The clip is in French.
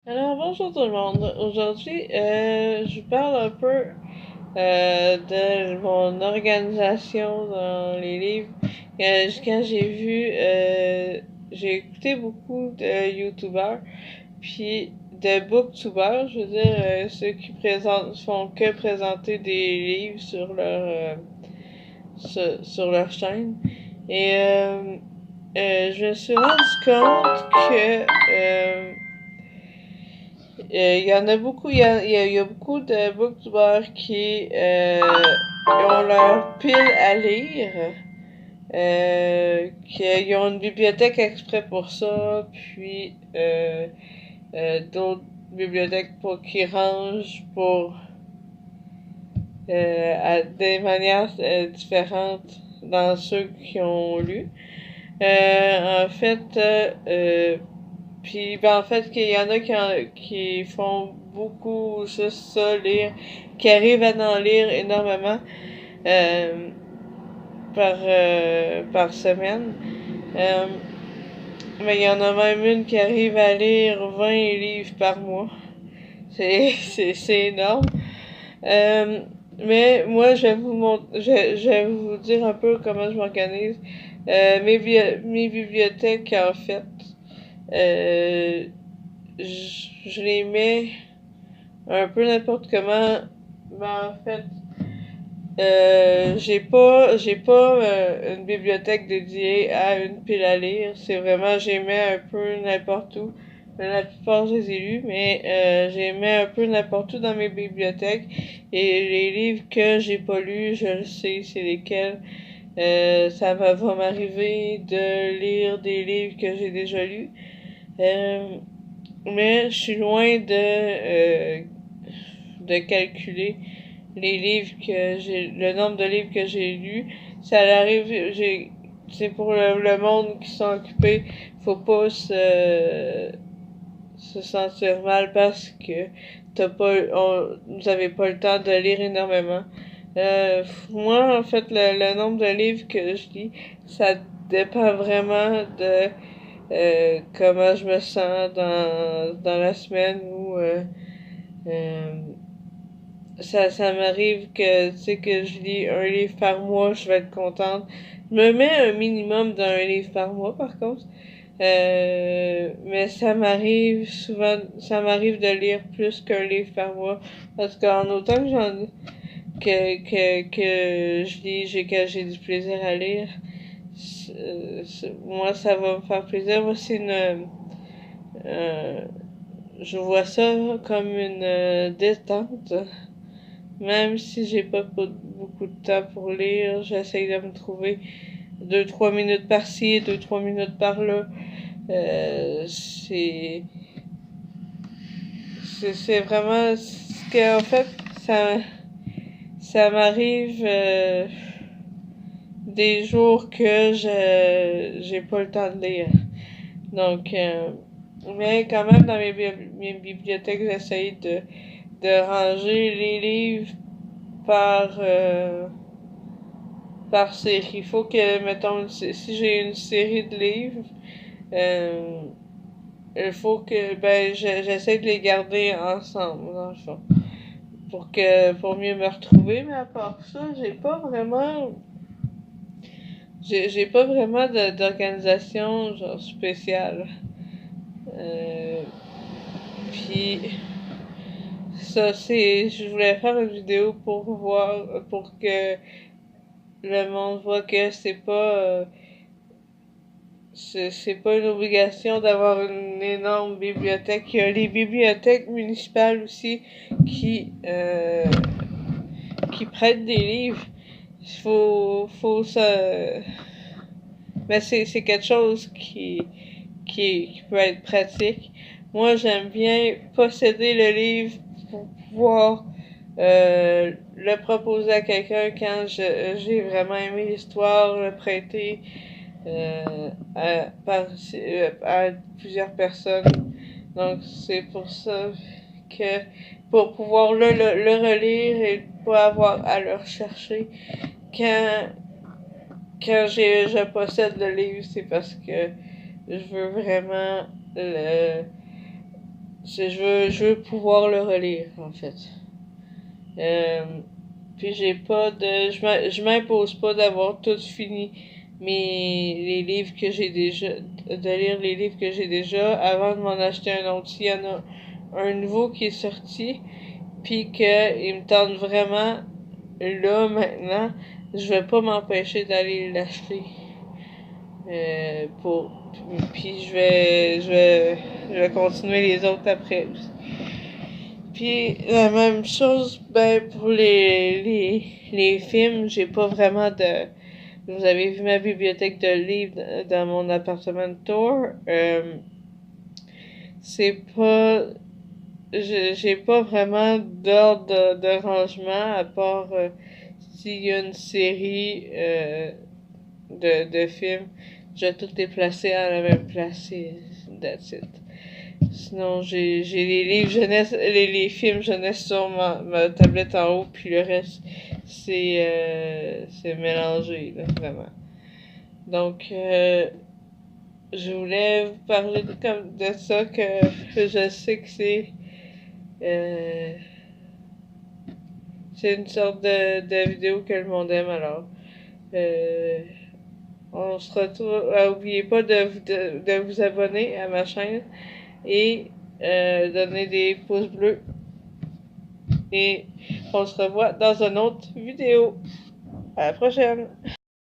Alors, bonjour tout le monde. Aujourd'hui, je vous parle un peu de mon organisation dans les livres. Quand j'ai écouté beaucoup de YouTubers, puis de Booktubers, je veux dire, ceux qui font que présenter des livres sur leur chaîne. Et je me suis rendu compte que il y en a beaucoup, il y a beaucoup de booktubers qui ont leur pile à lire, qui ont une bibliothèque exprès pour ça, puis d'autres bibliothèques qui rangent pour à des manières différentes dans ceux qui ont lu. En fait, puis, ben, en fait, qu'il y en a qui font beaucoup juste ça, lire, qui arrivent à en lire énormément euh, par semaine. Euh, mais il y en a même une qui arrive à lire 20 livres par mois. C'est énorme. Euh, mais moi, je vais vous dire un peu comment je m'organise. Mes bibliothèques, en fait, euh, je les mets un peu n'importe comment. Mais en fait, j'ai pas une bibliothèque dédiée à une pile à lire. C'est vraiment, j'ai mets un peu n'importe où. La plupart, je les ai lus, mais j'ai mets un peu n'importe où dans mes bibliothèques. Et les livres que j'ai pas lus, je le sais, c'est lesquels. Va m'arriver de lire des livres que j'ai déjà lus. Mais je suis loin de calculer les livres le nombre de livres que j'ai lus. Ça arrive, c'est pour le monde qui sont occupés. Faut pas se sentir mal parce que vous avez pas le temps de lire énormément. Moi, en fait, le nombre de livres que je lis, ça dépend vraiment de comment je me sens dans la semaine où euh, ça m'arrive que, tu sais, que je lis un livre par mois, je vais être contente. Je me mets un minimum d'un livre par mois, par contre. Mais ça m'arrive de lire plus qu'un livre par mois. Parce qu'en autant que je lis, que j'ai du plaisir à lire, moi, ça va me faire plaisir. Moi, euh, je vois ça comme une détente. Même si j'ai pas beaucoup de temps pour lire, j'essaye de me trouver 2-3 minutes par-ci, 2-3 minutes par-là. Euh, c'est, c'est vraiment ce que, en fait, ça m'arrive des jours que j'ai pas le temps de lire. Donc, mais quand même, dans mes bibliothèques, j'essaye de ranger les livres par, par série. Il faut que, mettons, si j'ai une série de livres, euh, il faut que, ben, j'essaie de les garder ensemble, dans le fond. Pour mieux me retrouver, mais à part ça, j'ai pas vraiment d'organisation, genre, spéciale. Euh, puis, je voulais faire une vidéo pour que le monde voit que c'est pas une obligation d'avoir une énorme bibliothèque. Il y a les bibliothèques municipales aussi qui, euh, qui prêtent des livres. Faut ça. Mais c'est quelque chose qui peut être pratique. Moi, j'aime bien posséder le livre pour pouvoir le proposer à quelqu'un quand j'ai vraiment aimé l'histoire, le prêter à plusieurs personnes. Donc, c'est pour ça que pour pouvoir le relire et pas avoir à le rechercher quand, je possède le livre, c'est parce que je veux vraiment je veux pouvoir le relire, en fait. Puis j'ai pas de... Je m'impose pas d'avoir tout fini les livres que j'ai déjà... de lire les livres que j'ai déjà avant de m'en acheter un autre. S'il y en a un nouveau qui est sorti, puis qu'il me tente vraiment là, maintenant, je vais pas m'empêcher d'aller l'acheter. Pour... Puis je vais continuer les autres après aussi. Puis la même chose, ben pour les films, j'ai pas vraiment de... Vous avez vu ma bibliothèque de livres dans mon appartement de tour. C'est pas... J'ai pas vraiment d'ordre de rangement à part s'il y a une série de films. Je vais tout les placer à la même place et that's it. Sinon, j'ai les livres jeunesse, les films jeunesse sur ma tablette en haut, puis le reste, c'est mélangé, là, vraiment. Donc, je voulais vous parler de ça, que je sais que c'est une sorte de vidéo que le monde aime, alors. On se retrouve. N'oubliez pas de vous abonner à ma chaîne et donner des pouces bleus. Et on se revoit dans une autre vidéo. À la prochaine!